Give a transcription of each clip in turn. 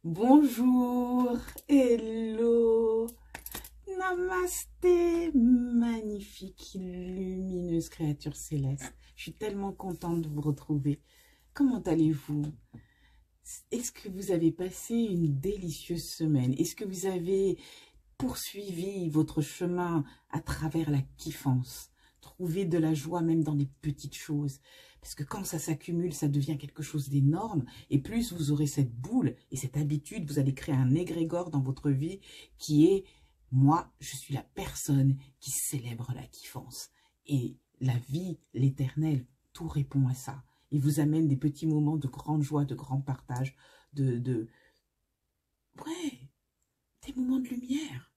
Bonjour, hello, namasté, magnifique, lumineuse créature céleste. Je suis tellement contente de vous retrouver. Comment allez-vous? Est-ce que vous avez passé une délicieuse semaine? Est-ce que vous avez poursuivi votre chemin à travers la kiffance? Trouver de la joie même dans les petites choses. Parce que quand ça s'accumule, ça devient quelque chose d'énorme. Et plus vous aurez cette boule et cette habitude, vous allez créer un égrégore dans votre vie qui est, moi, je suis la personne qui célèbre la kiffance. Et la vie, l'éternel, tout répond à ça. Il vous amène des petits moments de grande joie, de grand partage, ouais, des moments de lumière.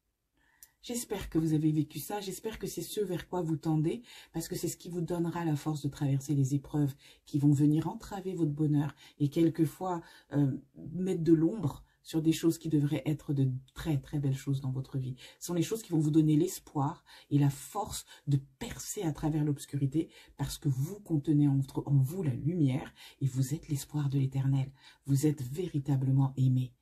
J'espère que vous avez vécu ça, j'espère que c'est ce vers quoi vous tendez, parce que c'est ce qui vous donnera la force de traverser les épreuves qui vont venir entraver votre bonheur et quelquefois mettre de l'ombre sur des choses qui devraient être de très très belles choses dans votre vie. Ce sont les choses qui vont vous donner l'espoir et la force de percer à travers l'obscurité parce que vous contenez en vous la lumière et vous êtes l'espoir de l'éternel. Vous êtes véritablement aimé.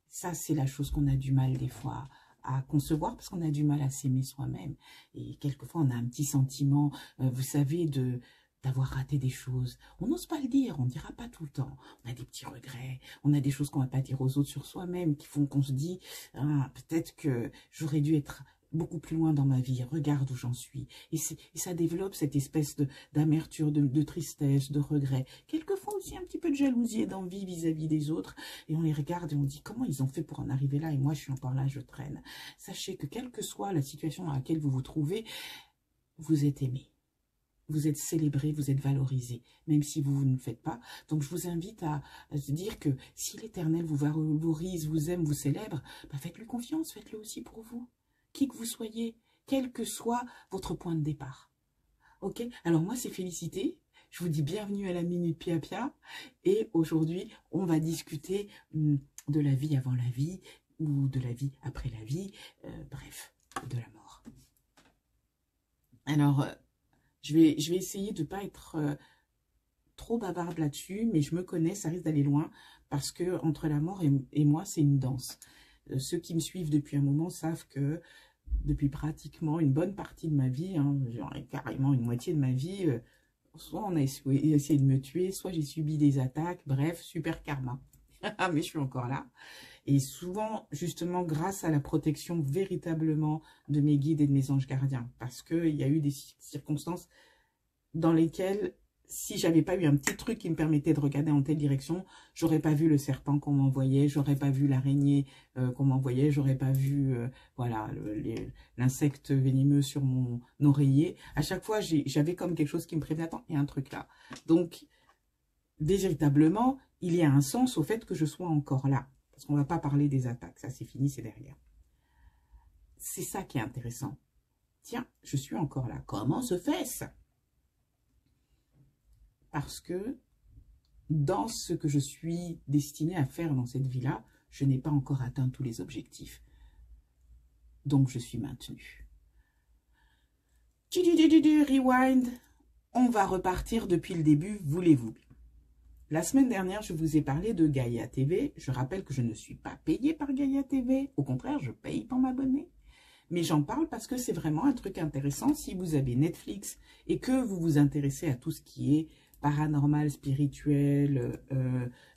Ça, c'est la chose qu'on a du mal des fois à concevoir parce qu'on a du mal à s'aimer soi-même. Et quelquefois, on a un petit sentiment, vous savez, d'avoir raté des choses. On n'ose pas le dire, on ne dira pas tout le temps. On a des petits regrets, on a des choses qu'on ne va pas dire aux autres sur soi-même qui font qu'on se dit ah, peut-être que j'aurais dû être beaucoup plus loin dans ma vie, regarde où j'en suis. Et ça développe cette espèce d'amertume, de tristesse, de regret. Quelquefois aussi un petit peu de jalousie et d'envie vis-à-vis des autres. Et on les regarde et on dit comment ils ont fait pour en arriver là et moi je suis encore là, je traîne. Sachez que quelle que soit la situation dans laquelle vous vous trouvez, vous êtes aimé. Vous êtes célébré, vous êtes valorisé, même si vous ne le faites pas. Donc, je vous invite à se dire que si l'Éternel vous valorise, vous aime, vous célèbre, bah faites-lui confiance, faites-le aussi pour vous. Qui que vous soyez, quel que soit votre point de départ. Ok? Alors moi, c'est Félicité. Je vous dis bienvenue à la Minute Pia Pia. Et aujourd'hui, on va discuter de la vie avant la vie ou de la vie après la vie. Bref, de la mort. Alors, je vais essayer de ne pas être trop bavarde là-dessus, mais je me connais, ça risque d'aller loin parce que entre la mort et moi, c'est une danse. Ceux qui me suivent depuis un moment savent que depuis pratiquement une bonne partie de ma vie, genre carrément une moitié de ma vie, soit on a essayé de me tuer, soit j'ai subi des attaques, bref, super karma. Mais je suis encore là. Et souvent, justement, grâce à la protection véritablement de mes guides et de mes anges gardiens. Parce qu'il y a eu des circonstances dans lesquelles, si j'avais pas eu un petit truc qui me permettait de regarder en telle direction, j'aurais pas vu le serpent qu'on m'envoyait, j'aurais pas vu l'araignée qu'on m'envoyait, j'aurais pas vu voilà l'insecte venimeux sur mon oreiller. À chaque fois, j'avais comme quelque chose qui me prévenait, attends, il y a un truc là. Donc, véritablement, il y a un sens au fait que je sois encore là. Parce qu'on ne va pas parler des attaques, ça c'est fini, c'est derrière. C'est ça qui est intéressant. Tiens, je suis encore là. Comment se fait-ce? Parce que dans ce que je suis destinée à faire dans cette vie-là, je n'ai pas encore atteint tous les objectifs. Donc, je suis maintenue. Rewind. On va repartir depuis le début, voulez-vous. La semaine dernière, je vous ai parlé de Gaïa TV. Je rappelle que je ne suis pas payée par Gaïa TV. Au contraire, je paye pour m'abonner. Mais j'en parle parce que c'est vraiment un truc intéressant. Si vous avez Netflix et que vous vous intéressez à tout ce qui est paranormal, spirituel,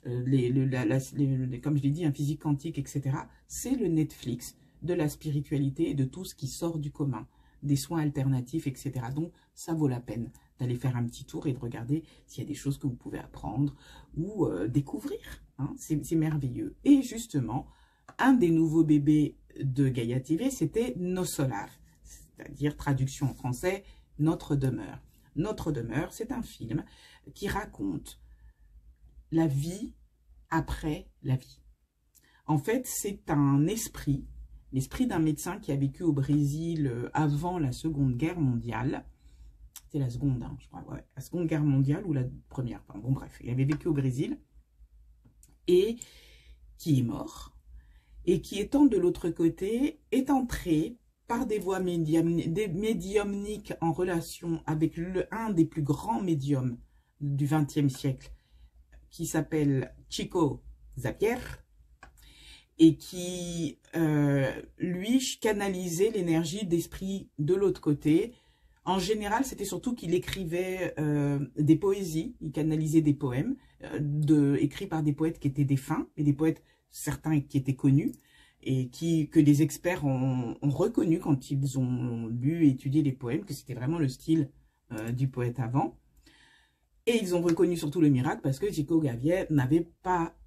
comme je l'ai dit, physique quantique, etc. C'est le Netflix de la spiritualité et de tout ce qui sort du commun, des soins alternatifs, etc. Donc, ça vaut la peine d'aller faire un petit tour et de regarder s'il y a des choses que vous pouvez apprendre ou découvrir. Hein. C'est merveilleux. Et justement, un des nouveaux bébés de Gaïa TV, c'était Nos Solar, c'est-à-dire traduction en français, Notre Demeure. Notre Demeure, c'est un film qui raconte la vie après la vie. En fait, c'est un esprit, l'esprit d'un médecin qui a vécu au Brésil avant la Seconde Guerre mondiale. C'était la seconde, hein, je crois, ouais, la Seconde Guerre mondiale ou la première. Enfin, bon, bref, il avait vécu au Brésil et qui est mort et qui, étant de l'autre côté, est entré par des voies médiumniques en relation avec un des plus grands médiums du XXe siècle, qui s'appelle Chico Xavier, et qui, lui, canalisait l'énergie d'esprit de l'autre côté. En général, c'était surtout qu'il écrivait des poésies, il canalisait des poèmes écrits par des poètes qui étaient défunts, et des poètes, certains qui étaient connus, et que les experts ont reconnu quand ils ont lu et étudié les poèmes, que c'était vraiment le style du poète avant. Et ils ont reconnu surtout le miracle parce que Chico Xavier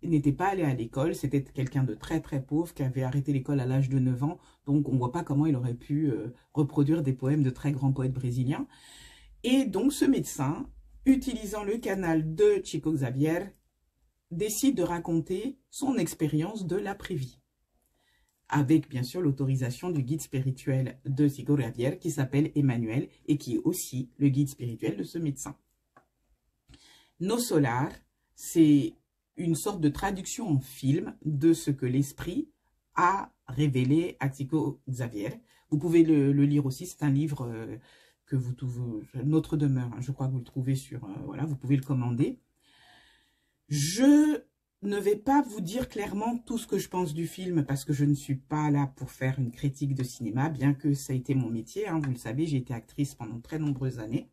n'était pas allé à l'école. C'était quelqu'un de très très pauvre qui avait arrêté l'école à l'âge de 9 ans. Donc on ne voit pas comment il aurait pu reproduire des poèmes de très grands poètes brésiliens. Et donc ce médecin, utilisant le canal de Chico Xavier, décide de raconter son expérience de l'après-vie. Avec bien sûr l'autorisation du guide spirituel de Chico Xavier qui s'appelle Emmanuel et qui est aussi le guide spirituel de ce médecin. No Solar, c'est une sorte de traduction en film de ce que l'esprit a révélé à Chico Xavier. Vous pouvez le lire aussi, c'est un livre que vous trouvez, Notre demeure, hein, je crois que vous le trouvez sur, voilà, vous pouvez le commander. Je ne vais pas vous dire clairement tout ce que je pense du film parce que je ne suis pas là pour faire une critique de cinéma, bien que ça a été mon métier, hein, vous le savez, j'ai été actrice pendant très nombreuses années.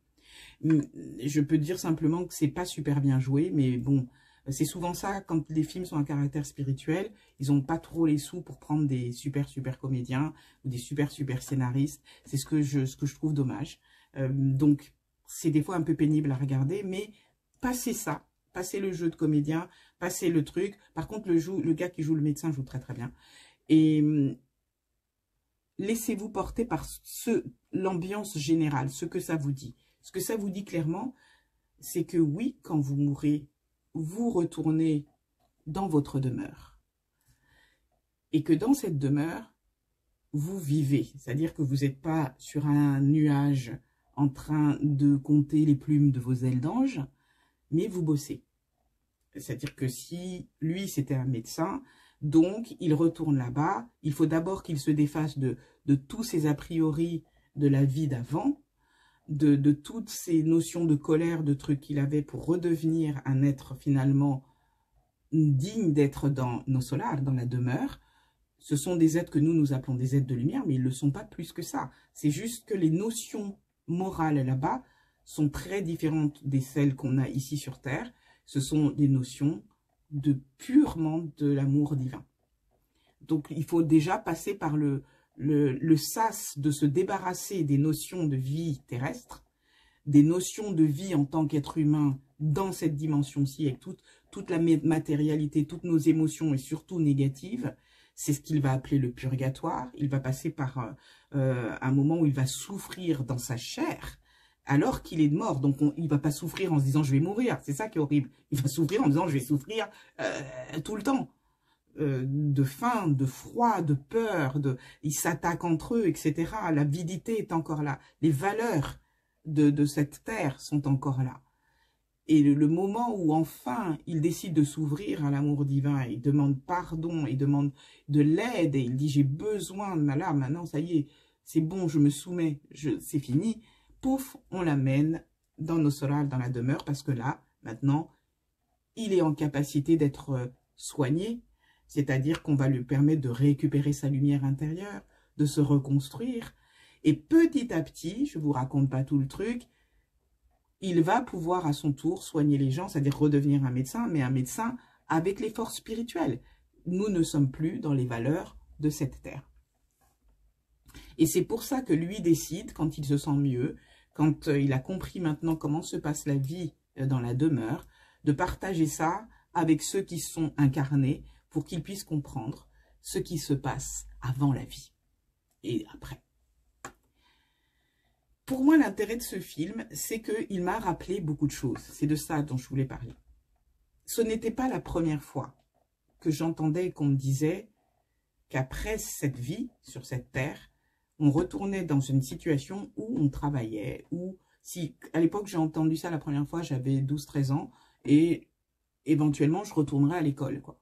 Je peux dire simplement que c'est pas super bien joué, mais bon, c'est souvent ça, quand les films sont à caractère spirituel, ils n'ont pas trop les sous pour prendre des super comédiens ou des super scénaristes. C'est ce que je trouve dommage. Donc, c'est des fois un peu pénible à regarder, mais passez ça, passez le jeu de comédien, passez le truc. Par contre, le gars qui joue le médecin joue très très bien. Et laissez-vous porter par l'ambiance générale, ce que ça vous dit. Ce que ça vous dit clairement, c'est que oui, quand vous mourrez, vous retournez dans votre demeure. Et que dans cette demeure, vous vivez. C'est-à-dire que vous n'êtes pas sur un nuage en train de compter les plumes de vos ailes d'ange, mais vous bossez. C'est-à-dire que si lui, c'était un médecin, donc il retourne là-bas, il faut d'abord qu'il se défasse de tous ses a priori de la vie d'avant, de toutes ces notions de colère, de trucs qu'il avait pour redevenir un être finalement digne d'être dans nos solars, dans la demeure. Ce sont des êtres que nous appelons des êtres de lumière, mais ils ne le sont pas plus que ça. C'est juste que les notions morales là-bas sont très différentes des celles qu'on a ici sur Terre. Ce sont des notions purement de l'amour divin. Donc il faut déjà passer par le sas de se débarrasser des notions de vie terrestre, des notions de vie en tant qu'être humain dans cette dimension-ci, avec toute la matérialité, toutes nos émotions et surtout négatives. C'est ce qu'il va appeler le purgatoire. Il va passer par un moment où il va souffrir dans sa chair alors qu'il est mort. Donc il ne va pas souffrir en se disant « je vais mourir ». C'est ça qui est horrible. Il va souffrir en disant « je vais souffrir tout le temps ». De faim, de froid, de peur, ils s'attaquent entre eux, etc. L'avidité est encore là. Les valeurs de cette terre sont encore là. Et le moment où enfin il décide de s'ouvrir à l'amour divin, il demande pardon, il demande de l'aide, et il dit j'ai besoin de ma larme, maintenant ça y est, c'est bon, je me soumets, c'est fini. Pouf, on l'amène dans nos solars, dans la demeure, parce que là, maintenant, il est en capacité d'être soigné. C'est-à-dire qu'on va lui permettre de récupérer sa lumière intérieure, de se reconstruire. Et petit à petit, je ne vous raconte pas tout le truc, il va pouvoir à son tour soigner les gens, c'est-à-dire redevenir un médecin, mais un médecin avec les forces spirituelles. Nous ne sommes plus dans les valeurs de cette terre. Et c'est pour ça que lui décide, quand il se sent mieux, quand il a compris maintenant comment se passe la vie dans la demeure, de partager ça avec ceux qui sont incarnés, pour qu'ils puissent comprendre ce qui se passe avant la vie et après. Pour moi, l'intérêt de ce film, c'est qu'il m'a rappelé beaucoup de choses. C'est de ça dont je voulais parler. Ce n'était pas la première fois que j'entendais qu'on me disait qu'après cette vie sur cette terre, on retournait dans une situation où on travaillait, ou si à l'époque j'ai entendu ça la première fois, j'avais 12-13 ans, et éventuellement je retournerais à l'école, quoi.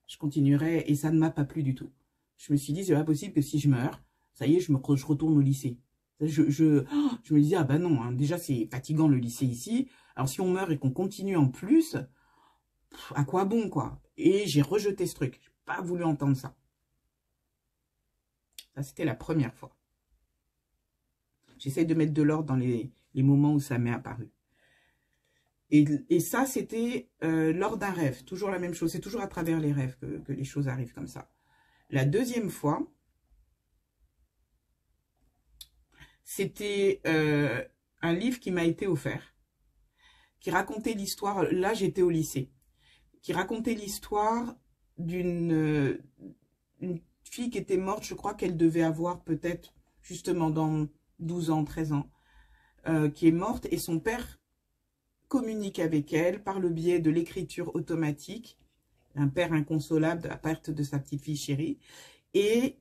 Je continuerai, et ça ne m'a pas plu du tout. Je me suis dit, c'est pas possible que si je meurs, ça y est, je retourne au lycée. Je me disais, ah bah non, hein, déjà c'est fatigant le lycée ici, alors si on meurt et qu'on continue en plus, à quoi bon, quoi. Et j'ai rejeté ce truc. pas voulu entendre ça. Ça, c'était la première fois. J'essaie de mettre de l'ordre dans les moments où ça m'est apparu. Et ça, c'était lors d'un rêve. Toujours la même chose. C'est toujours à travers les rêves que les choses arrivent comme ça. La deuxième fois, c'était un livre qui m'a été offert, qui racontait l'histoire, là j'étais au lycée, qui racontait l'histoire d'une fille qui était morte, je crois qu'elle devait avoir peut-être justement dans 12 ans, 13 ans, qui est morte, et son père communique avec elle par le biais de l'écriture automatique, un père inconsolable de la perte de sa petite fille chérie, et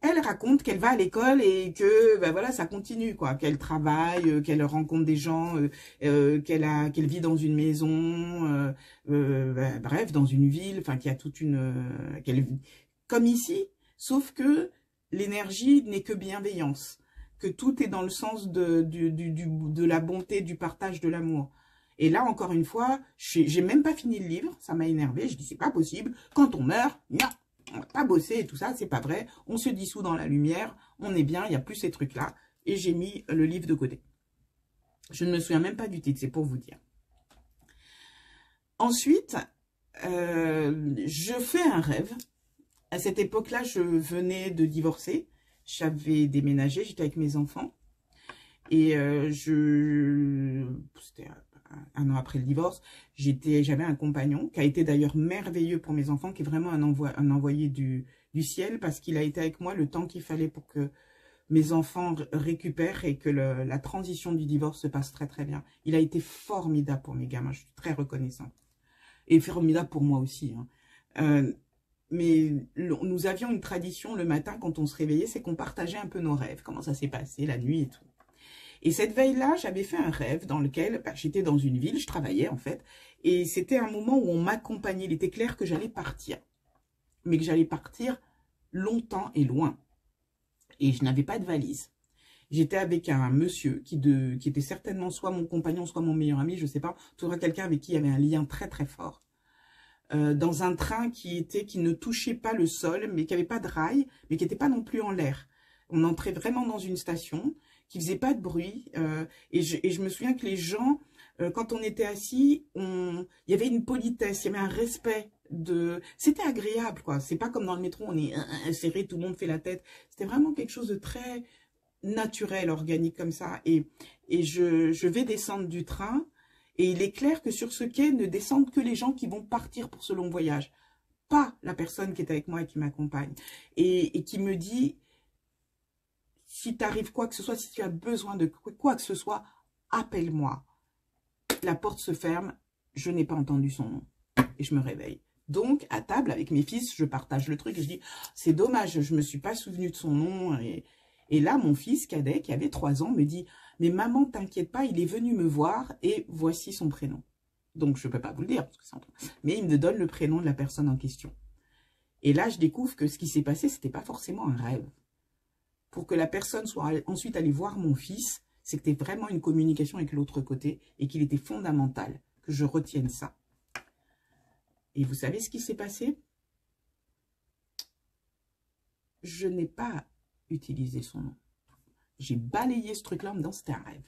elle raconte qu'elle va à l'école et que ben voilà, ça continue, quoi, qu'elle travaille, qu'elle rencontre des gens, qu'elle vit dans une maison, ben, bref, dans une ville, enfin qu'il y a toute une comme ici, sauf que l'énergie n'est que bienveillance, que tout est dans le sens de la bonté, du partage, de l'amour. Et là, encore une fois, j'ai même pas fini le livre, ça m'a énervé, je dis c'est pas possible, quand on meurt, non, on va pas bosser et tout ça, c'est pas vrai, on se dissout dans la lumière, on est bien, il n'y a plus ces trucs-là, et j'ai mis le livre de côté. Je ne me souviens même pas du titre, c'est pour vous dire. Ensuite, je fais un rêve. À cette époque-là, je venais de divorcer, j'avais déménagé, j'étais avec mes enfants, et c'était un an après le divorce, j'avais un compagnon qui a été d'ailleurs merveilleux pour mes enfants, qui est vraiment un envoyé du ciel, parce qu'il a été avec moi le temps qu'il fallait pour que mes enfants récupèrent et que la transition du divorce se passe très très bien. Il a été formidable pour mes gamins, je suis très reconnaissante. Et formidable pour moi aussi. Hein. Mais nous avions une tradition le matin quand on se réveillait, c'est qu'on partageait un peu nos rêves, comment ça s'est passé la nuit et tout. Et cette veille-là, j'avais fait un rêve dans lequel j'étais dans une ville, je travaillais en fait, et c'était un moment où on m'accompagnait. Il était clair que j'allais partir, mais que j'allais partir longtemps et loin. Et je n'avais pas de valise. J'étais avec un monsieur qui était certainement soit mon compagnon, soit mon meilleur ami, je ne sais pas, toujours quelqu'un avec qui il y avait un lien très très fort. Dans un train qui ne touchait pas le sol, mais qui n'avait pas de rail, mais qui n'était pas non plus en l'air. On entrait vraiment dans une station qui faisait pas de bruit, et je me souviens que les gens, quand on était assis, il y avait une politesse, il y avait un respect, c'était agréable, quoi. C'est pas comme dans le métro, on est serré, tout le monde fait la tête. C'était vraiment quelque chose de très naturel, organique comme ça. Et je vais descendre du train, et il est clair que sur ce quai ne descendent que les gens qui vont partir pour ce long voyage, pas la personne qui est avec moi et qui m'accompagne, et qui me dit: si t'arrive quoi que ce soit, si tu as besoin de quoi que ce soit, appelle-moi. La porte se ferme, je n'ai pas entendu son nom. Et je me réveille. Donc, à table, avec mes fils, je partage le truc et je dis: c'est dommage, je ne me suis pas souvenu de son nom. Et là, mon fils cadet, qui avait 3 ans, me dit: mais maman, t'inquiète pas, il est venu me voir et voici son prénom. Donc, je ne peux pas vous le dire, parce que mais il me donne le prénom de la personne en question. Et là, je découvre que ce qui s'est passé, ce n'était pas forcément un rêve. Pour que la personne soit ensuite allée voir mon fils, c'était vraiment une communication avec l'autre côté et qu'il était fondamental que je retienne ça. Et vous savez ce qui s'est passé? Je n'ai pas utilisé son nom. J'ai balayé ce truc-là en me disant c'était un rêve.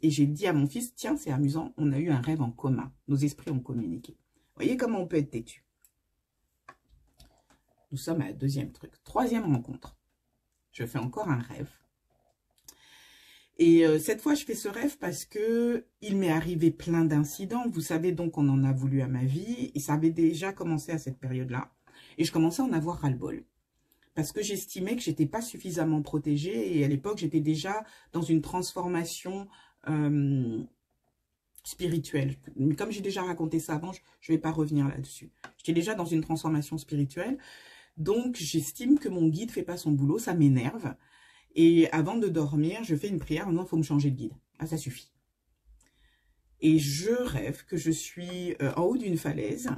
Et j'ai dit à mon fils: tiens, c'est amusant, on a eu un rêve en commun. Nos esprits ont communiqué. Vous voyez comment on peut être têtu. Nous sommes à la deuxième truc. Troisième rencontre. Je fais encore un rêve. Et cette fois, je fais ce rêve parce que il m'est arrivé plein d'incidents. Vous savez donc qu'on en a voulu à ma vie. Et ça avait déjà commencé à cette période-là. Et je commençais à en avoir ras-le-bol. Parce que j'estimais que j'étais pas suffisamment protégée. Et à l'époque, j'étais déjà dans une transformation spirituelle. Mais comme j'ai déjà raconté ça avant, je ne vais pas revenir là-dessus. J'étais déjà dans une transformation spirituelle. Donc, j'estime que mon guide ne fait pas son boulot, ça m'énerve. Et avant de dormir, je fais une prière en disant: il faut me changer de guide. Ah, ça suffit. Et je rêve que je suis en haut d'une falaise,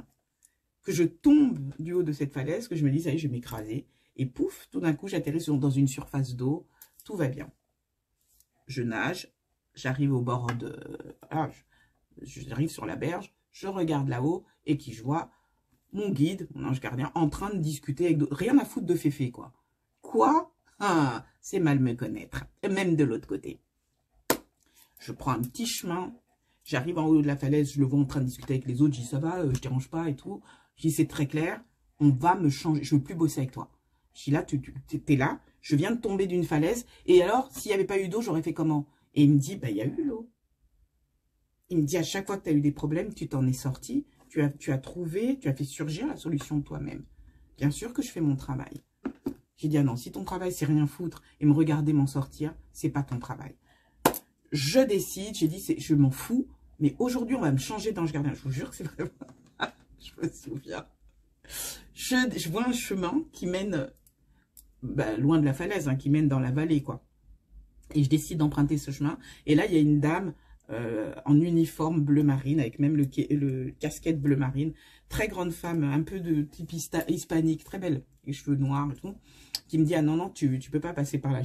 que je tombe du haut de cette falaise, que je me dis: ça y est, je vais m'écraser. Et pouf, tout d'un coup, j'atterris dans une surface d'eau. Tout va bien. Je nage, j'arrive au bord de... j'arrive sur la berge, je regarde là-haut et qui je vois? mon guide, mon ange gardien, en train de discuter avec d'autres. Rien à foutre de Féfé, quoi. Quoi? Ah, c'est mal me connaître. Et même de l'autre côté. Je prends un petit chemin. J'arrive en haut de la falaise, je le vois en train de discuter avec les autres. Je dis, ça va, je dérange pas et tout. Je dis, c'est très clair. On va me changer. Je veux plus bosser avec toi. Je dis, là, tu es là. Je viens de tomber d'une falaise. Et alors, s'il n'y avait pas eu d'eau, j'aurais fait comment? Et il me dit, bah, il y a eu l'eau. Il me dit, à chaque fois que tu as eu des problèmes, tu t'en es sorti. Tu as trouvé, tu as fait surgir la solution de toi-même. Bien sûr que je fais mon travail. J'ai dit, ah non, si ton travail, c'est rien foutre et me regarder m'en sortir, c'est pas ton travail. Je décide, j'ai dit, je m'en fous, mais aujourd'hui, on va me changer d'ange gardien. Je vous jure que c'est vraiment... je me souviens. Je vois un chemin qui mène, bah, loin de la falaise, hein, qui mène dans la vallée, quoi. Et je décide d'emprunter ce chemin. Et là, il y a une dame en uniforme bleu marine, avec même le casquette bleu marine. Très grande femme, un peu de type hispanique, très belle, les cheveux noirs et tout, qui me dit, ah non, non, tu peux pas passer par là.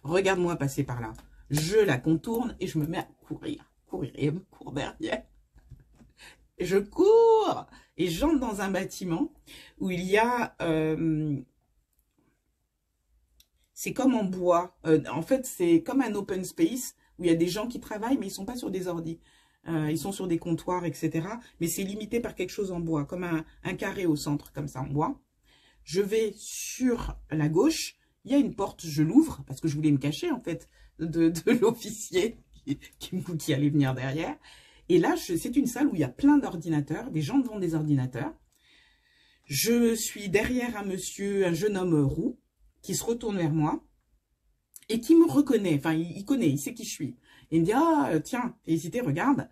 Regarde-moi passer par là. Je la contourne et je me mets à courir. Et elle me court derrière. Et je cours et j'entre dans un bâtiment où il y a... c'est comme en bois. En fait, c'est comme un open space où il y a des gens qui travaillent, mais ils sont pas sur des ordis. Ils sont sur des comptoirs, etc. Mais c'est limité par quelque chose en bois, comme un carré au centre, comme ça, en bois. Je vais sur la gauche. Il y a une porte, je l'ouvre, parce que je voulais me cacher, en fait, de l'officier qui allait venir derrière. Et là, c'est une salle où il y a plein d'ordinateurs, des gens devant des ordinateurs. Je suis derrière un monsieur, un jeune homme roux, qui se retourne vers moi et qui me reconnaît. Enfin, il connaît, il sait qui je suis. Et il me dit, ah, tiens, t'as hésité, regarde.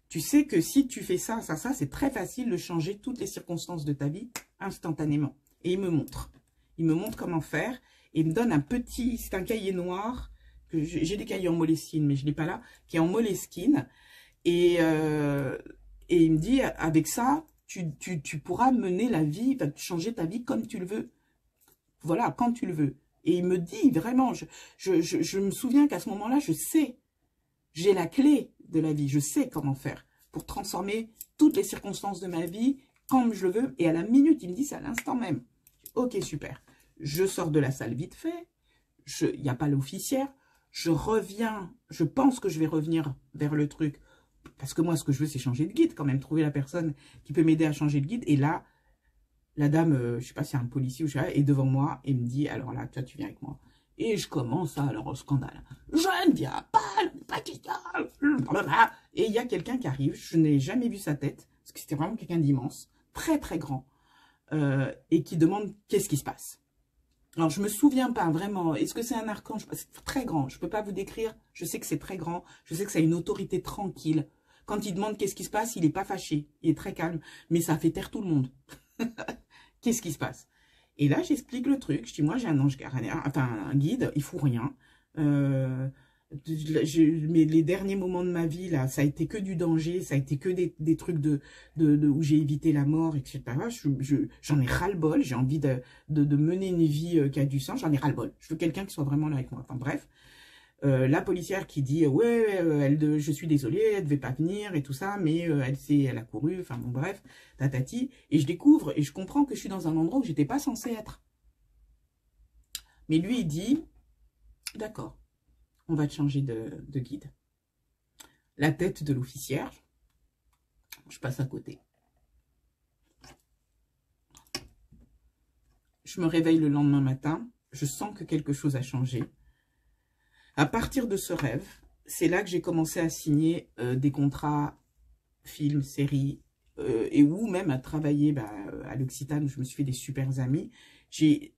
Tu sais que si tu fais ça, c'est très facile de changer toutes les circonstances de ta vie instantanément. Et il me montre. Il me montre comment faire. Et il me donne un petit, c'est un cahier noir. J'ai des cahiers en Moleskine, mais je ne l'ai pas là, qui est en Moleskine. Et il me dit, avec ça, tu pourras mener la vie, changer ta vie comme tu le veux. Voilà, quand tu le veux. Et il me dit, vraiment, je me souviens qu'à ce moment-là, je sais, j'ai la clé de la vie, je sais comment faire pour transformer toutes les circonstances de ma vie comme je le veux. Et à la minute, il me dit, c'est à l'instant même. Ok, super. Je sors de la salle vite fait, il n'y a pas l'officière, je reviens, je pense que je vais revenir vers le truc, parce que moi, ce que je veux, c'est changer de guide, quand même, trouver la personne qui peut m'aider à changer de guide. Et là, la dame, je ne sais pas si c'est un policier ou je sais pas, est devant moi et me dit, alors là, toi, tu viens avec moi. Et je commence alors au scandale. Je ne viens pas, le Pakistan. Et il y a quelqu'un qui arrive, je n'ai jamais vu sa tête, parce que c'était vraiment quelqu'un d'immense, très très grand, et qui demande qu'est-ce qui se passe. Alors, je ne me souviens pas vraiment, est-ce que c'est un archange? C'est très grand, je ne peux pas vous décrire, je sais que c'est très grand, je sais que ça a une autorité tranquille. Quand il demande qu'est-ce qui se passe, il n'est pas fâché, il est très calme, mais ça fait taire tout le monde. Qu'est-ce qui se passe? Et là, j'explique le truc. Je dis, moi, j'ai un ange gardien, enfin, un guide, il fout rien. Mais les derniers moments de ma vie, là, ça a été que du danger, ça a été que des trucs où j'ai évité la mort, etc. J'en ai ras-le-bol, j'ai envie de mener une vie qui a du sens, j'en ai ras-le-bol. Je veux quelqu'un qui soit vraiment là avec moi. Enfin, bref. La policière qui dit ouais je suis désolée, elle devait pas venir et tout ça, mais elle a couru, enfin bon bref, tatati, et je découvre et je comprends que je suis dans un endroit où j'étais pas censée être. Mais lui il dit d'accord, on va te changer de guide. La tête de l'officière, je passe à côté. Je me réveille le lendemain matin, je sens que quelque chose a changé. À partir de ce rêve, c'est là que j'ai commencé à signer des contrats, films, séries, et ou même à travailler à l'Occitane où je me suis fait des super amis.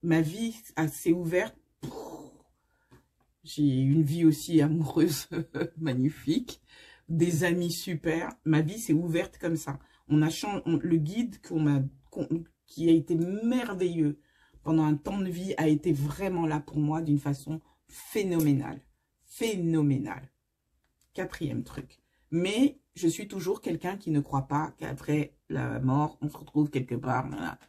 Ma vie assez ouverte. J'ai une vie aussi amoureuse magnifique, des amis super. Ma vie s'est ouverte comme ça. Le guide qui a été merveilleux pendant un temps de vie a été vraiment là pour moi d'une façon phénoménale. Phénoménale. Quatrième truc. Mais je suis toujours quelqu'un qui ne croit pas qu'après la mort, on se retrouve quelque part. Voilà.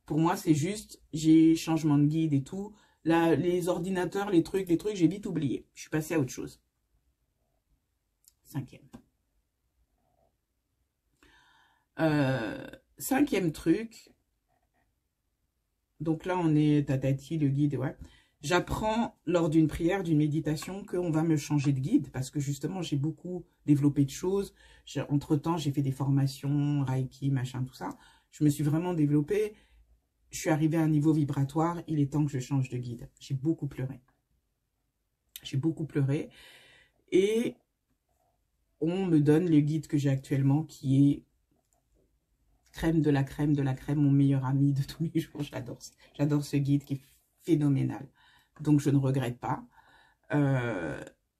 Pour moi, c'est juste, j'ai changement de guide et tout. Là, les ordinateurs, les trucs, j'ai vite oublié. Je suis passée à autre chose. Cinquième. 5e truc. Donc là, on est tatati, le guide, ouais. J'apprends lors d'une prière, d'une méditation, qu'on va me changer de guide parce que justement, j'ai beaucoup développé de choses. Entre-temps, j'ai fait des formations, Reiki, machin, tout ça. Je me suis vraiment développée. Je suis arrivée à un niveau vibratoire. Il est temps que je change de guide. J'ai beaucoup pleuré. J'ai beaucoup pleuré. Et on me donne le guide que j'ai actuellement qui est crème de la crème de la crème, mon meilleur ami de tous les jours. J'adore ce guide qui est phénoménal. Donc, je ne regrette pas.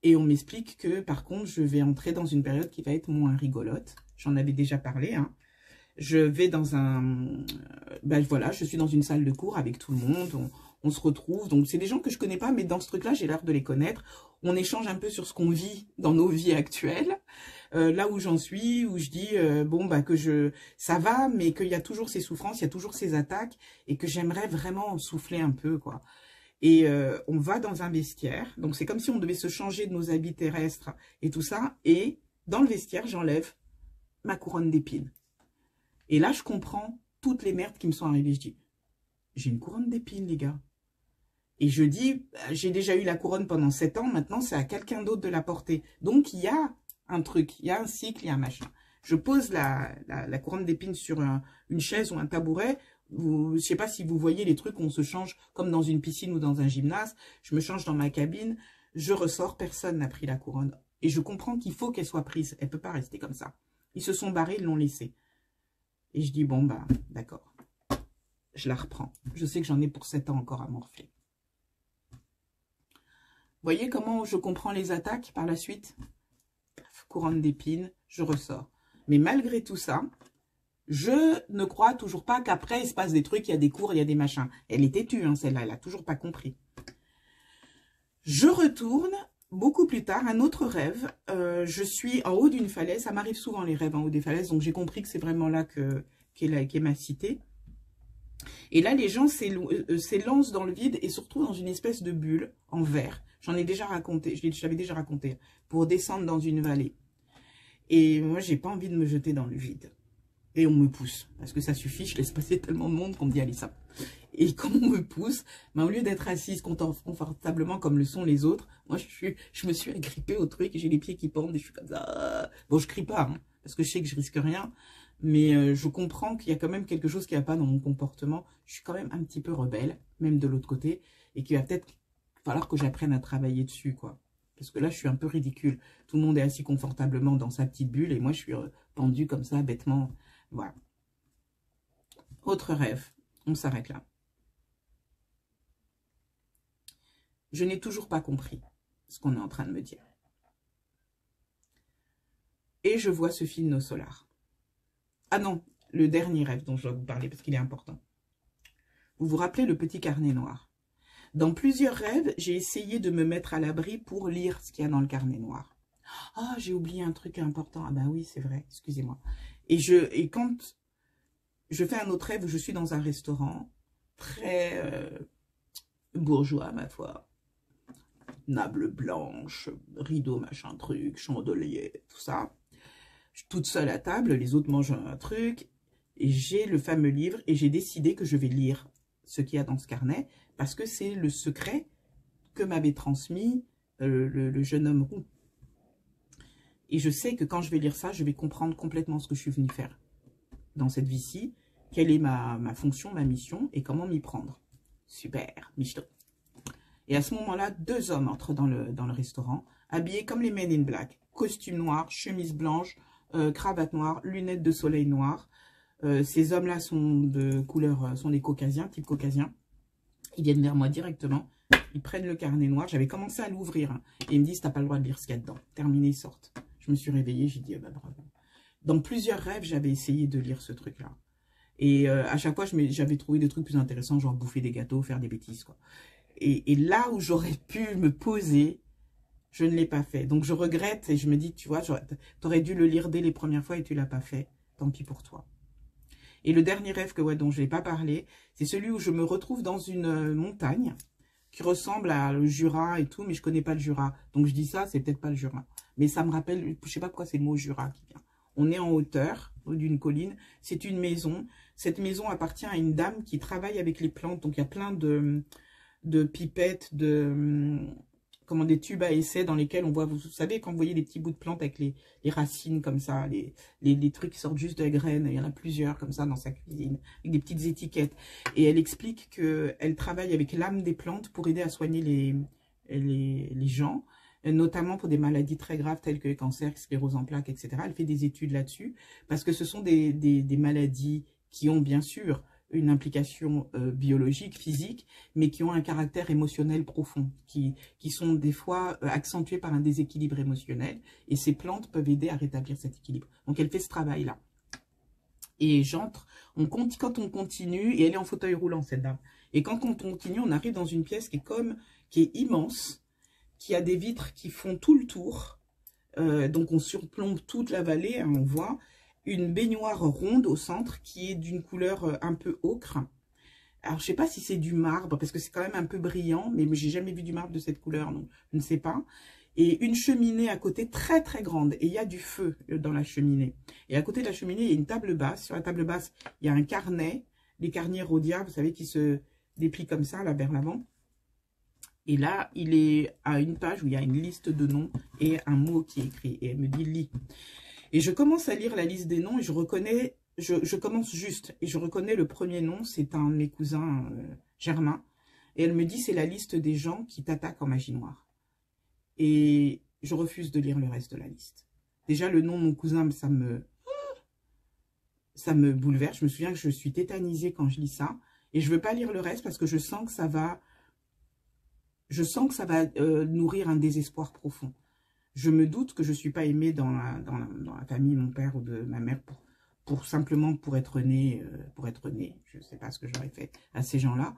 Et on m'explique que, par contre, je vais entrer dans une période qui va être moins rigolote. J'en avais déjà parlé, hein. Je vais dans un... Ben voilà, je suis dans une salle de cours avec tout le monde. On se retrouve. Donc, c'est des gens que je connais pas, mais dans ce truc-là, j'ai l'air de les connaître. On échange un peu sur ce qu'on vit dans nos vies actuelles. Là où j'en suis, où je dis, bon, bah, ça va, mais qu'il y a toujours ces souffrances, il y a toujours ces attaques, et que j'aimerais vraiment souffler un peu, quoi. Et on va dans un vestiaire. Donc, c'est comme si on devait se changer de nos habits terrestres et tout ça. Et dans le vestiaire, j'enlève ma couronne d'épines. Et là, je comprends toutes les merdes qui me sont arrivées. Je dis, j'ai une couronne d'épines, les gars. Et je dis, j'ai déjà eu la couronne pendant 7 ans. Maintenant, c'est à quelqu'un d'autre de la porter. Donc, il y a un truc, il y a un cycle, il y a un machin. Je pose la couronne d'épines sur une chaise ou un tabouret. Je ne sais pas si vous voyez les trucs où on se change comme dans une piscine ou dans un gymnase. Je me change dans ma cabine, je ressors, personne n'a pris la couronne. Et je comprends qu'il faut qu'elle soit prise. Elle ne peut pas rester comme ça. Ils se sont barrés, ils l'ont laissée. Et je dis, bon, bah, d'accord. Je la reprends. Je sais que j'en ai pour 7 ans encore à morfler. Vous voyez comment je comprends les attaques par la suite? Couronne d'épines, je ressors. Mais malgré tout ça, je ne crois toujours pas qu'après, il se passe des trucs, il y a des cours, il y a des machins. Elle est têtue, hein, celle-là, elle n'a toujours pas compris. Je retourne, beaucoup plus tard, un autre rêve. Je suis en haut d'une falaise. Ça m'arrive souvent, les rêves en haut des falaises. Donc, j'ai compris que c'est vraiment là qu'est ma cité. Et là, les gens s'élancent dans le vide et se retrouvent dans une espèce de bulle en verre. J'en ai déjà raconté, j'avais déjà raconté, pour descendre dans une vallée. Et moi, j'ai pas envie de me jeter dans le vide. Et on me pousse, parce que ça suffit, je laisse passer tellement de monde qu'on me dit, allez, ça. Et comme on me pousse, ben, au lieu d'être assise confortablement comme le sont les autres, moi, je me suis agrippée au truc et j'ai les pieds qui pendent et je suis comme ça. Bon, je crie pas, hein, parce que je sais que je risque rien, mais je comprends qu'il y a quand même quelque chose qui va pas dans mon comportement. Je suis quand même un petit peu rebelle, même de l'autre côté, et qu'il va peut-être falloir que j'apprenne à travailler dessus, quoi. Parce que là, je suis un peu ridicule. Tout le monde est assis confortablement dans sa petite bulle et moi, je suis pendue comme ça, bêtement. Voilà. Autre rêve. On s'arrête là. Je n'ai toujours pas compris ce qu'on est en train de me dire. Et je vois ce film No Solar. Ah non, le dernier rêve dont je dois vous parler parce qu'il est important. Vous vous rappelez le petit carnet noir? Dans plusieurs rêves, j'ai essayé de me mettre à l'abri pour lire ce qu'il y a dans le carnet noir. Ah, j'ai oublié un truc important. Ah ben oui, c'est vrai, excusez-moi. Et quand je fais un autre rêve où je suis dans un restaurant très bourgeois, ma foi. Nable blanche, rideau, machin truc, chandelier, tout ça. Je suis toute seule à table, les autres mangent un truc. Et j'ai le fameux livre et j'ai décidé que je vais lire ce qu'il y a dans ce carnet parce que c'est le secret que m'avait transmis le jeune homme roux. Et je sais que quand je vais lire ça, je vais comprendre complètement ce que je suis venue faire dans cette vie-ci, quelle est ma fonction, ma mission et comment m'y prendre. Super, Michto. Et à ce moment-là, 2 hommes entrent dans le restaurant, habillés comme les Men in Black. Costume noir, chemise blanche, cravate noire, lunettes de soleil noires. Ces hommes-là sont de couleur, sont des caucasiens, type caucasien. Ils viennent vers moi directement. Ils prennent le carnet noir. J'avais commencé à l'ouvrir. Hein, et ils me disent, t'as pas le droit de lire ce qu'il y a dedans. Terminé, ils sortent. Je me suis réveillée, j'ai dit, ah bah bravo. Dans plusieurs rêves, j'avais essayé de lire ce truc-là. Et à chaque fois, j'avais trouvé des trucs plus intéressants, genre bouffer des gâteaux, faire des bêtises, quoi. Et là où j'aurais pu me poser, je ne l'ai pas fait. Donc je regrette et je me dis, tu vois, t'aurais dû le lire dès les premières fois et tu l'as pas fait. Tant pis pour toi. Et le dernier rêve dont je n'ai pas parlé, c'est celui où je me retrouve dans une montagne qui ressemble à le Jura et tout, mais je connais pas le Jura. Donc je dis ça, c'est peut-être pas le Jura. Mais ça me rappelle, je sais pas pourquoi c'est le mot Jura qui vient. On est en hauteur, d'une colline. C'est une maison. Cette maison appartient à une dame qui travaille avec les plantes. Donc, il y a plein de pipettes, comment, des tubes à essai dans lesquels on voit, vous savez, quand vous voyez des petits bouts de plantes avec les racines comme ça, les trucs qui sortent juste de la graine, il y en a plusieurs comme ça dans sa cuisine, avec des petites étiquettes. Et elle explique qu'elle travaille avec l'âme des plantes pour aider à soigner les gens, notamment pour des maladies très graves telles que le cancer, sclérose en plaques, etc. Elle fait des études là-dessus, parce que ce sont des maladies qui ont bien sûr une implication biologique, physique, mais qui ont un caractère émotionnel profond, qui sont des fois accentuées par un déséquilibre émotionnel, et ces plantes peuvent aider à rétablir cet équilibre. Donc elle fait ce travail-là. Et quand on continue, et elle est en fauteuil roulant, cette dame, et quand on continue, on arrive dans une pièce qui est immense, qui a des vitres qui font tout le tour, donc on surplombe toute la vallée, hein, on voit une baignoire ronde au centre qui est d'une couleur un peu ocre. Alors, je ne sais pas si c'est du marbre, parce que c'est quand même un peu brillant, mais j'ai jamais vu du marbre de cette couleur, donc je ne sais pas. Et une cheminée à côté très très grande, et il y a du feu dans la cheminée. Et à côté de la cheminée, il y a une table basse. Sur la table basse, il y a un carnet, les carnets Rhodia, vous savez, qui se déplient comme ça, là, vers l'avant. Et là, il est à une page où il y a une liste de noms et un mot qui est écrit. Et elle me dit « lis ». Et je commence à lire la liste des noms et je commence juste. Et je reconnais le premier nom, c'est un de mes cousins, Germain. Et elle me dit, c'est la liste des gens qui t'attaquent en magie noire. Et je refuse de lire le reste de la liste. Déjà, le nom de mon cousin, ça me bouleverse. Je me souviens que je suis tétanisée quand je lis ça. Et je ne veux pas lire le reste parce que je sens que ça va nourrir un désespoir profond. Je me doute que je ne suis pas aimée dans la famille de mon père ou de ma mère simplement pour être née. Je ne sais pas ce que j'aurais fait à ces gens-là.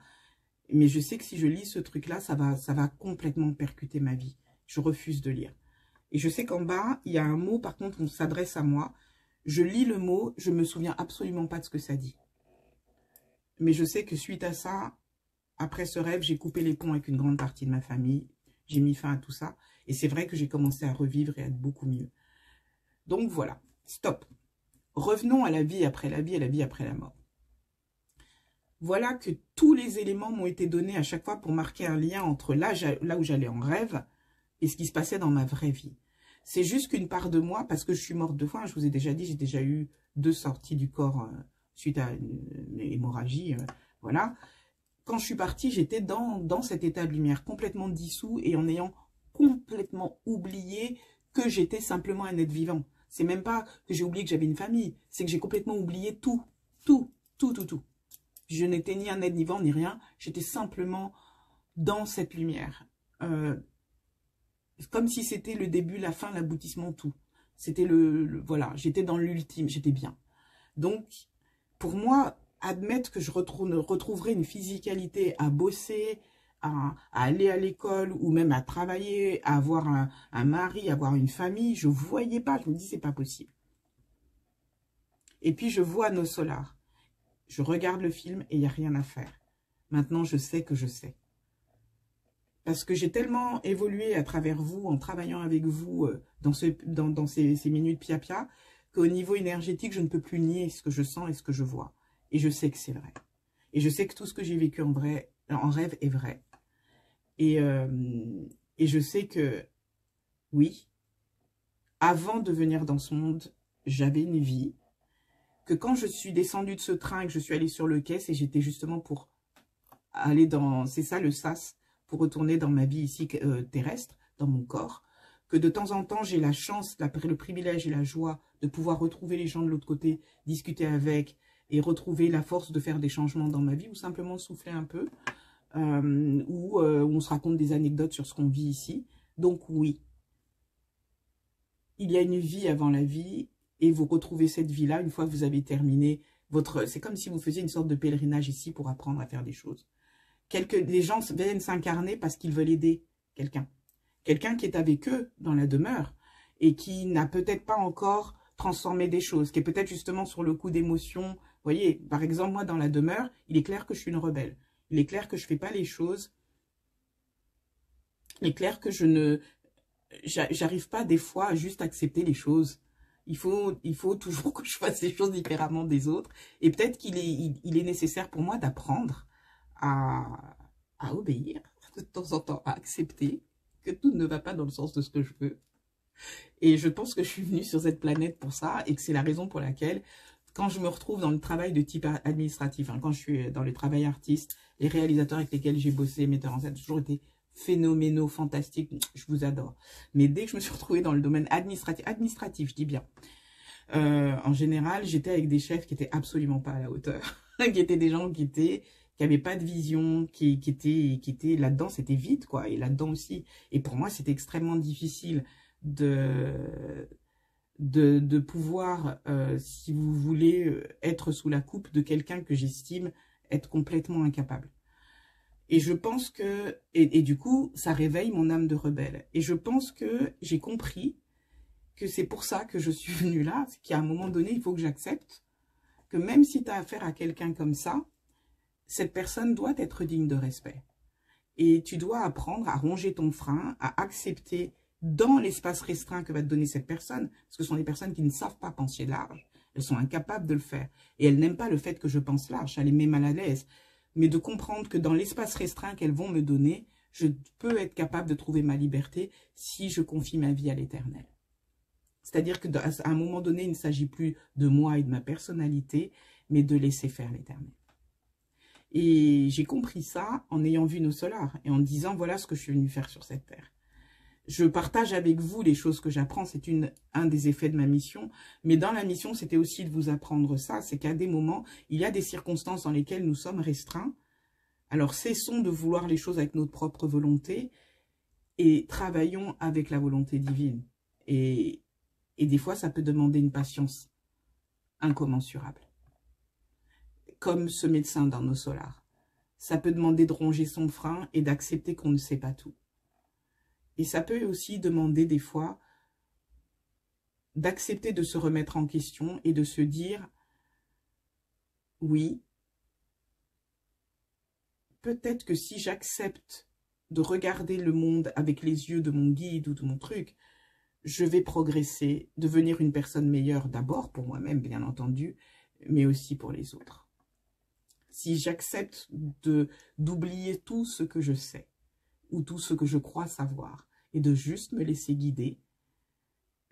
Mais je sais que si je lis ce truc-là, ça va complètement percuter ma vie. Je refuse de lire. Et je sais qu'en bas, il y a un mot, par contre, on s'adresse à moi. Je lis le mot, je ne me souviens absolument pas de ce que ça dit. Mais je sais que suite à ça, après ce rêve, j'ai coupé les ponts avec une grande partie de ma famille. J'ai mis fin à tout ça. Et c'est vrai que j'ai commencé à revivre et à être beaucoup mieux. Donc voilà, stop. Revenons à la vie après la vie et la vie après la mort. Voilà que tous les éléments m'ont été donnés à chaque fois pour marquer un lien entre là où j'allais en rêve et ce qui se passait dans ma vraie vie. C'est juste qu'une part de moi, parce que je suis morte 2 fois, je vous ai déjà dit, j'ai déjà eu 2 sorties du corps suite à une hémorragie, voilà. Quand je suis partie, j'étais dans cet état de lumière, complètement dissous et en ayant complètement oublié que j'étais simplement un être vivant. C'est même pas que j'ai oublié que j'avais une famille, c'est que j'ai complètement oublié tout. Je n'étais ni un être vivant ni rien, j'étais simplement dans cette lumière. Comme si c'était le début, la fin, l'aboutissement, tout. C'était voilà, j'étais dans l'ultime, j'étais bien. Donc, pour moi, admettre que je retrouverai une physicalité à bosser, à aller à l'école ou même à travailler, à avoir un mari, à avoir une famille, je ne voyais pas, je me dis c'est pas possible. Et puis je vois Nos Solars. Je regarde le film et il n'y a rien à faire. Maintenant, je sais que je sais. Parce que j'ai tellement évolué à travers vous, en travaillant avec vous dans ces minutes pia-pia, qu'au niveau énergétique, je ne peux plus nier ce que je sens et ce que je vois. Et je sais que c'est vrai. Et je sais que tout ce que j'ai vécu en rêve est vrai. Et je sais que, oui, avant de venir dans ce monde, j'avais une vie. Que quand je suis descendue de ce train et que je suis allée sur le quai, j'étais justement pour aller dans, c'est ça le sas, pour retourner dans ma vie ici terrestre, dans mon corps. Que de temps en temps, j'ai la chance, le privilège et la joie de pouvoir retrouver les gens de l'autre côté, discuter avec et retrouver la force de faire des changements dans ma vie ou simplement souffler un peu, où on se raconte des anecdotes sur ce qu'on vit ici. Donc oui, il y a une vie avant la vie et vous retrouvez cette vie-là une fois que vous avez terminé votre... C'est comme si vous faisiez une sorte de pèlerinage ici pour apprendre à faire des choses. Les gens viennent s'incarner parce qu'ils veulent aider quelqu'un. Quelqu'un qui est avec eux dans la demeure et qui n'a peut-être pas encore transformé des choses, qui est peut-être justement sur le coup d'émotion. Vous voyez, par exemple, moi, dans la demeure, il est clair que je suis une rebelle. Il est clair que je ne fais pas les choses. Il est clair que j'arrive pas des fois à juste accepter les choses. Il faut toujours que je fasse les choses différemment des autres. Et peut-être il est nécessaire pour moi d'apprendre à obéir de temps en temps, à accepter que tout ne va pas dans le sens de ce que je veux. Et je pense que je suis venue sur cette planète pour ça et que c'est la raison pour laquelle, quand je me retrouve dans le travail de type administratif, hein, quand je suis dans le travail artiste, les réalisateurs avec lesquels j'ai bossé, metteurs en scène, ont toujours été phénoménaux, fantastiques, je vous adore. Mais dès que je me suis retrouvée dans le domaine administratif, je dis bien, en général, j'étais avec des chefs qui étaient absolument pas à la hauteur, qui étaient des gens qui avaient pas de vision, qui étaient là-dedans, c'était vide, quoi, et là-dedans aussi. Et pour moi, c'était extrêmement difficile de pouvoir, si vous voulez, être sous la coupe de quelqu'un que j'estime être complètement incapable. Et je pense que, et du coup, ça réveille mon âme de rebelle. Et je pense que j'ai compris que c'est pour ça que je suis venue là, c'est qu'à un moment donné, il faut que j'accepte que même si tu as affaire à quelqu'un comme ça, cette personne doit être digne de respect. Et tu dois apprendre à ronger ton frein, à accepter dans l'espace restreint que va te donner cette personne, parce que ce sont des personnes qui ne savent pas penser large, elles sont incapables de le faire. Et elles n'aiment pas le fait que je pense large, ça les met mal à l'aise. Mais de comprendre que dans l'espace restreint qu'elles vont me donner, je peux être capable de trouver ma liberté si je confie ma vie à l'Éternel. C'est-à-dire qu'à un moment donné, il ne s'agit plus de moi et de ma personnalité, mais de laisser faire l'Éternel. Et j'ai compris ça en ayant vu nos solars et en disant, voilà ce que je suis venu faire sur cette terre. Je partage avec vous les choses que j'apprends, c'est un des effets de ma mission. Mais dans la mission, c'était aussi de vous apprendre ça, c'est qu'à des moments, il y a des circonstances dans lesquelles nous sommes restreints. Alors cessons de vouloir les choses avec notre propre volonté et travaillons avec la volonté divine. Et des fois, ça peut demander une patience incommensurable. Comme ce médecin dans nos solars. Ça peut demander de ronger son frein et d'accepter qu'on ne sait pas tout. Et ça peut aussi demander des fois d'accepter de se remettre en question et de se dire, oui, peut-être que si j'accepte de regarder le monde avec les yeux de mon guide ou de mon truc, je vais progresser, devenir une personne meilleure d'abord pour moi-même, bien entendu, mais aussi pour les autres. Si j'accepte d'oublier tout ce que je sais ou tout ce que je crois savoir et de juste me laisser guider,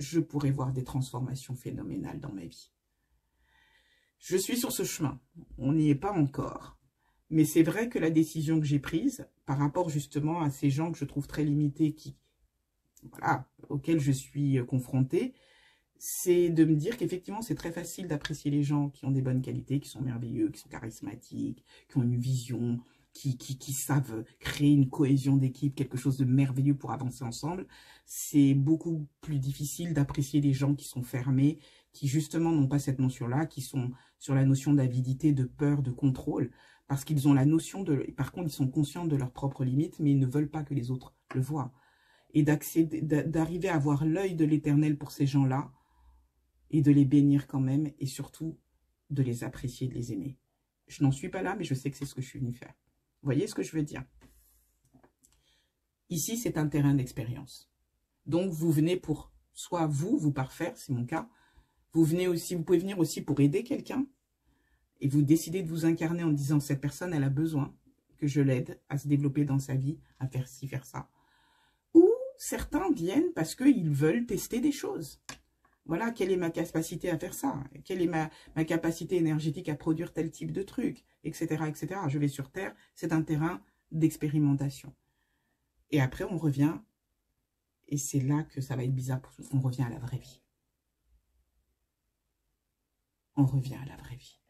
je pourrais voir des transformations phénoménales dans ma vie. Je suis sur ce chemin, on n'y est pas encore. Mais c'est vrai que la décision que j'ai prise, par rapport justement à ces gens que je trouve très limités, auxquels je suis confrontée, c'est de me dire qu'effectivement, c'est très facile d'apprécier les gens qui ont des bonnes qualités, qui sont merveilleux, qui sont charismatiques, qui ont une vision, qui savent créer une cohésion d'équipe, quelque chose de merveilleux pour avancer ensemble. C'est beaucoup plus difficile d'apprécier les gens qui sont fermés, qui justement n'ont pas cette notion-là, qui sont sur la notion d'avidité, de peur, de contrôle, parce qu'ils ont la notion par contre, ils sont conscients de leurs propres limites, mais ils ne veulent pas que les autres le voient. Et d'arriver à avoir l'œil de l'Éternel pour ces gens-là, et de les bénir quand même, et surtout de les apprécier, de les aimer. Je n'en suis pas là, mais je sais que c'est ce que je suis venue faire. Vous voyez ce que je veux dire? Ici, c'est un terrain d'expérience. Donc, vous venez pour, soit vous parfaire, c'est mon cas, vous pouvez venir aussi pour aider quelqu'un, et vous décidez de vous incarner en disant, cette personne, elle a besoin que je l'aide à se développer dans sa vie, à faire ci, faire ça. Ou certains viennent parce qu'ils veulent tester des choses. Voilà, quelle est ma capacité à faire ça? Quelle est ma capacité énergétique à produire tel type de truc, etc., etc. Je vais sur Terre, c'est un terrain d'expérimentation. Et après, on revient, et c'est là que ça va être bizarre, on revient à la vraie vie. On revient à la vraie vie.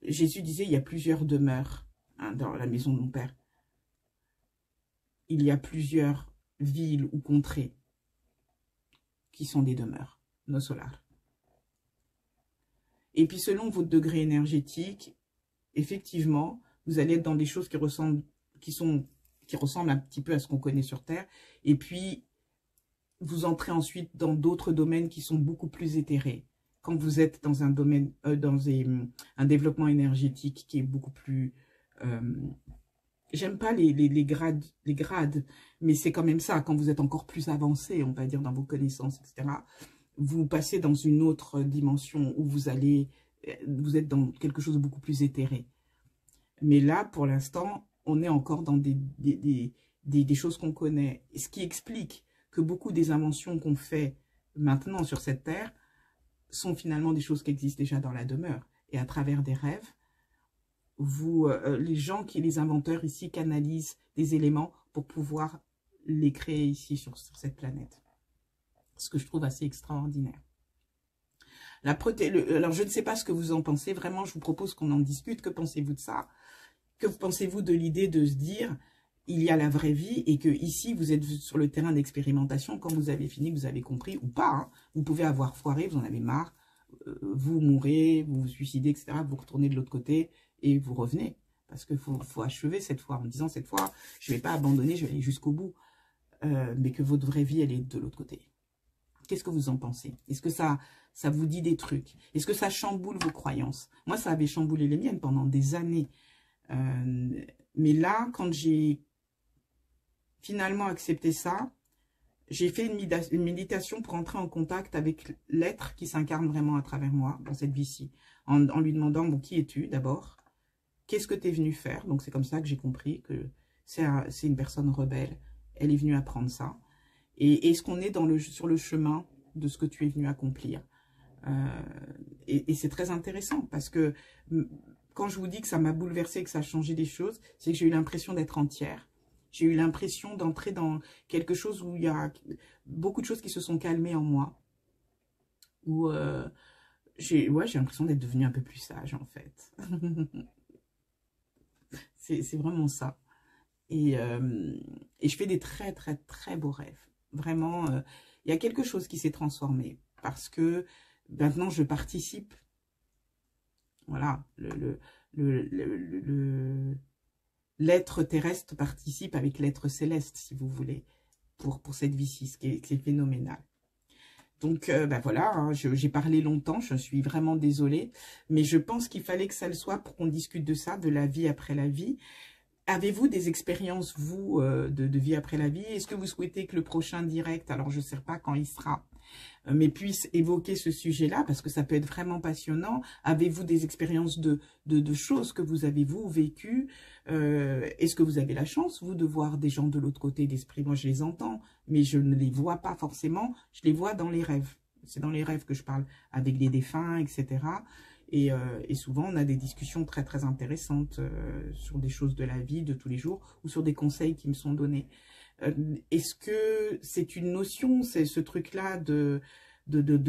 Jésus disait, il y a plusieurs demeures dans la maison de mon Père. Il y a plusieurs villes ou contrées qui sont des demeures, nos solars. Et puis selon votre degré énergétique, effectivement, vous allez être dans des choses qui ressemblent un petit peu à ce qu'on connaît sur Terre. Et puis, vous entrez ensuite dans d'autres domaines qui sont beaucoup plus éthérés. Quand vous êtes dans un domaine, un développement énergétique qui est beaucoup plus j'aime pas les grades, mais c'est quand même ça, quand vous êtes encore plus avancé, on va dire, dans vos connaissances, etc., vous passez dans une autre dimension où vous êtes dans quelque chose de beaucoup plus éthéré. Mais là, pour l'instant, on est encore dans des choses qu'on connaît. Ce qui explique que beaucoup des inventions qu'on fait maintenant sur cette terre sont finalement des choses qui existent déjà dans la demeure. Et à travers des rêves, les inventeurs ici canalisent des éléments pour pouvoir les créer ici sur cette planète. Ce que je trouve assez extraordinaire. Alors, je ne sais pas ce que vous en pensez. Vraiment, je vous propose qu'on en discute. Que pensez-vous de ça? Que pensez-vous de l'idée de se dire, il y a la vraie vie et que ici, vous êtes sur le terrain d'expérimentation. Quand vous avez fini, vous avez compris ou pas. Hein, vous pouvez avoir foiré, vous en avez marre. Vous mourrez, vous vous suicidez, etc. Vous retournez de l'autre côté et vous revenez. Parce qu'il faut achever cette fois en disant, cette fois, je ne vais pas abandonner, je vais aller jusqu'au bout. Mais que votre vraie vie, elle est de l'autre côté. Qu'est-ce que vous en pensez? Est-ce que ça vous dit des trucs? Est-ce que ça chamboule vos croyances? Moi, ça avait chamboulé les miennes pendant des années. Mais là, quand j'ai finalement accepté ça, j'ai fait une méditation pour entrer en contact avec l'être qui s'incarne vraiment à travers moi, dans cette vie-ci. En lui demandant, bon, qui es-tu d'abord? Qu'est-ce que tu es venu faire? Donc, c'est comme ça que j'ai compris que c'est une personne rebelle. Elle est venue apprendre ça. Et est-ce qu'on est sur le chemin de ce que tu es venu accomplir? Et c'est très intéressant parce que quand je vous dis que ça m'a bouleversée, que ça a changé des choses, c'est que j'ai eu l'impression d'être entière. J'ai eu l'impression d'entrer dans quelque chose où il y a beaucoup de choses qui se sont calmées en moi. Où j'ai l'impression d'être devenue un peu plus sage en fait. C'est vraiment ça. Et je fais des très très très beaux rêves. Vraiment, il y a quelque chose qui s'est transformé parce que maintenant je participe. Voilà, l'être terrestre participe avec l'être céleste, si vous voulez, pour cette vie-ci, ce qui est phénoménal. Donc, ben voilà, hein, j'ai parlé longtemps, je suis vraiment désolée, mais je pense qu'il fallait que ça le soit pour qu'on discute de ça, de la vie après la vie. Avez-vous des expériences, vous, de vie après la vie? Est-ce que vous souhaitez que le prochain direct, alors je ne sais pas quand il sera, mais puisse évoquer ce sujet-là, parce que ça peut être vraiment passionnant. Avez-vous des expériences de choses que vous avez, vous, vécues? Est-ce que vous avez la chance, vous, de voir des gens de l'autre côté d'esprit? Moi, je les entends, mais je ne les vois pas forcément. Je les vois dans les rêves. C'est dans les rêves que je parle avec des défunts, etc., et souvent, on a des discussions très, très intéressantes sur des choses de la vie, de tous les jours, ou sur des conseils qui me sont donnés. Est-ce que c'est une notion, c'est ce truc-là de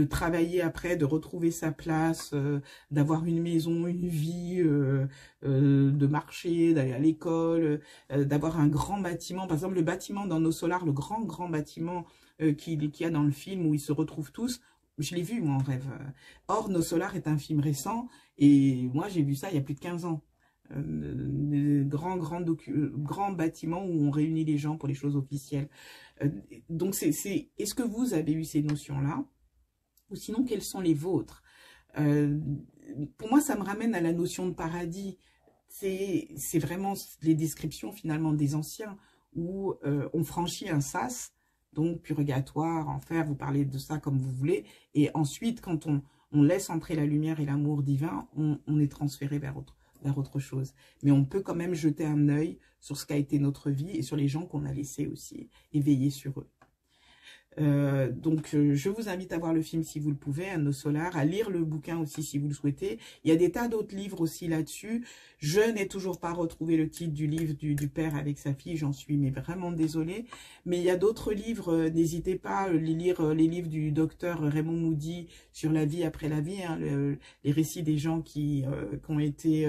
travailler après, de retrouver sa place, d'avoir une maison, une vie, de marcher, d'aller à l'école, d'avoir un grand bâtiment. Par exemple, le bâtiment dans nos solars, le grand bâtiment qu'il y a dans le film où ils se retrouvent tous, je l'ai vu, moi, en rêve. Or, Nos Solars est un film récent, et moi, j'ai vu ça il y a plus de 15 ans. Grands bâtiments où on réunit les gens pour les choses officielles. Donc, est-ce que vous avez eu ces notions-là? Ou sinon, quelles sont les vôtres? Pour moi, ça me ramène à la notion de paradis. C'est vraiment les descriptions, finalement, des anciens, où on franchit un sas, donc purgatoire, enfer, vous parlez de ça comme vous voulez. Et ensuite, quand on laisse entrer la lumière et l'amour divin, on est transféré vers autre chose. Mais on peut quand même jeter un œil sur ce qu'a été notre vie et sur les gens qu'on a laissés aussi, et veiller sur eux. Donc, je vous invite à voir le film si vous le pouvez, à Nos Solars, à lire le bouquin aussi si vous le souhaitez. Il y a des tas d'autres livres aussi là-dessus. Je n'ai toujours pas retrouvé le titre du livre du père avec sa fille, j'en suis mais vraiment désolée. Mais il y a d'autres livres, n'hésitez pas à lire les livres du docteur Raymond Moody sur la vie après la vie, hein, les récits des gens qui ont été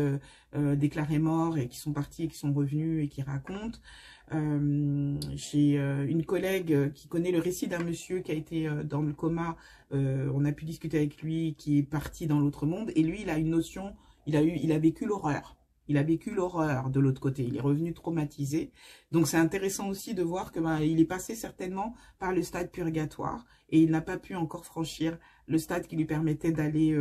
déclarés morts et qui sont partis et qui sont revenus et qui racontent. J'ai une collègue qui connaît le récit d'un monsieur qui a été dans le coma, on a pu discuter avec lui, qui est parti dans l'autre monde, et lui il a une notion, il a vécu l'horreur, Il a vécu l'horreur de l'autre côté. Il est revenu traumatisé. Donc, c'est intéressant aussi de voir que il est passé certainement par le stade purgatoire et il n'a pas pu encore franchir le stade qui lui permettait d'aller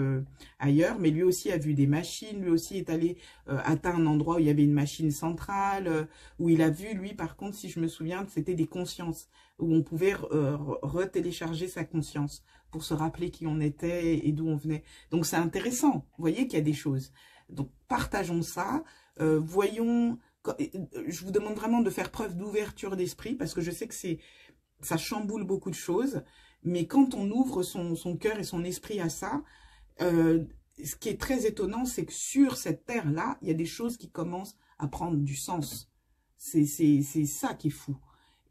ailleurs. Mais lui aussi a vu des machines. Lui aussi est allé atteint un endroit où il y avait une machine centrale, où il a vu, lui, par contre, si je me souviens, c'était des consciences, où on pouvait retélécharger sa conscience pour se rappeler qui on était et d'où on venait. Donc, c'est intéressant. Vous voyez qu'il y a des choses. Donc, partageons ça. Voyons... Je vous demande vraiment de faire preuve d'ouverture d'esprit, parce que je sais que ça chamboule beaucoup de choses. Mais quand on ouvre son cœur et son esprit à ça, ce qui est très étonnant, c'est que sur cette terre-là, il y a des choses qui commencent à prendre du sens. C'est ça qui est fou.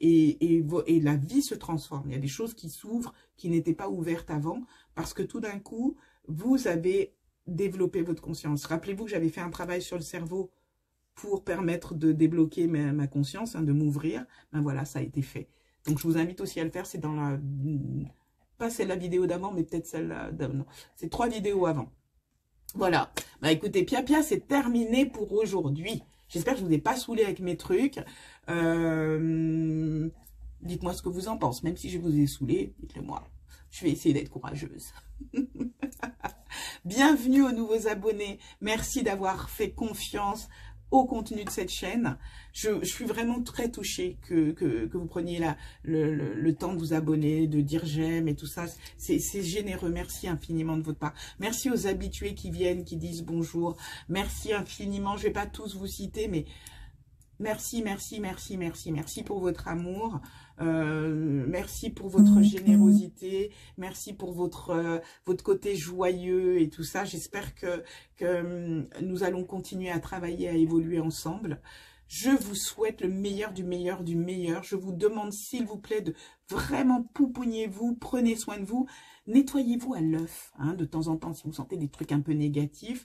Et la vie se transforme. Il y a des choses qui s'ouvrent, qui n'étaient pas ouvertes avant, parce que tout d'un coup, vous avez développé votre conscience. Rappelez-vous que j'avais fait un travail sur le cerveau pour permettre de débloquer ma conscience, de m'ouvrir. Ben voilà, ça a été fait. Donc, je vous invite aussi à le faire. C'est dans la... Pas celle la vidéo d'avant, mais peut-être celle d'avant. C'est 3 vidéos avant. Voilà. Bah écoutez, Pia, c'est terminé pour aujourd'hui. J'espère que je ne vous ai pas saoulé avec mes trucs. Dites-moi ce que vous en pensez. Même si je vous ai saoulé, dites-le moi. Je vais essayer d'être courageuse. Bienvenue aux nouveaux abonnés. Merci d'avoir fait confiance au contenu de cette chaîne. Je suis vraiment très touchée que vous preniez le temps de vous abonner, de dire j'aime et tout ça. C'est généreux. Merci infiniment de votre part. Merci aux habitués qui viennent, qui disent bonjour. Merci infiniment. Je ne vais pas tous vous citer, mais merci, merci, merci, merci. Merci pour votre amour. Merci pour votre générosité. Merci pour votre côté joyeux et tout ça. J'espère que nous allons continuer à travailler, à évoluer ensemble. Je vous souhaite le meilleur du meilleur du meilleur. Je vous demande, s'il vous plaît, de vraiment pouponniez-vous, prenez soin de vous. Nettoyez-vous à l'œuf, de temps en temps, si vous sentez des trucs un peu négatifs.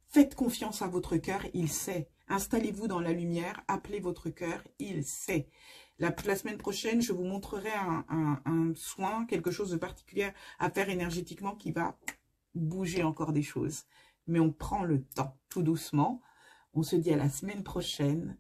Faites confiance à votre cœur, il sait. Installez-vous dans la lumière, appelez votre cœur, il sait. La semaine prochaine, je vous montrerai un soin, quelque chose de particulier à faire énergétiquement qui va bouger encore des choses. Mais on prend le temps, tout doucement. On se dit à la semaine prochaine.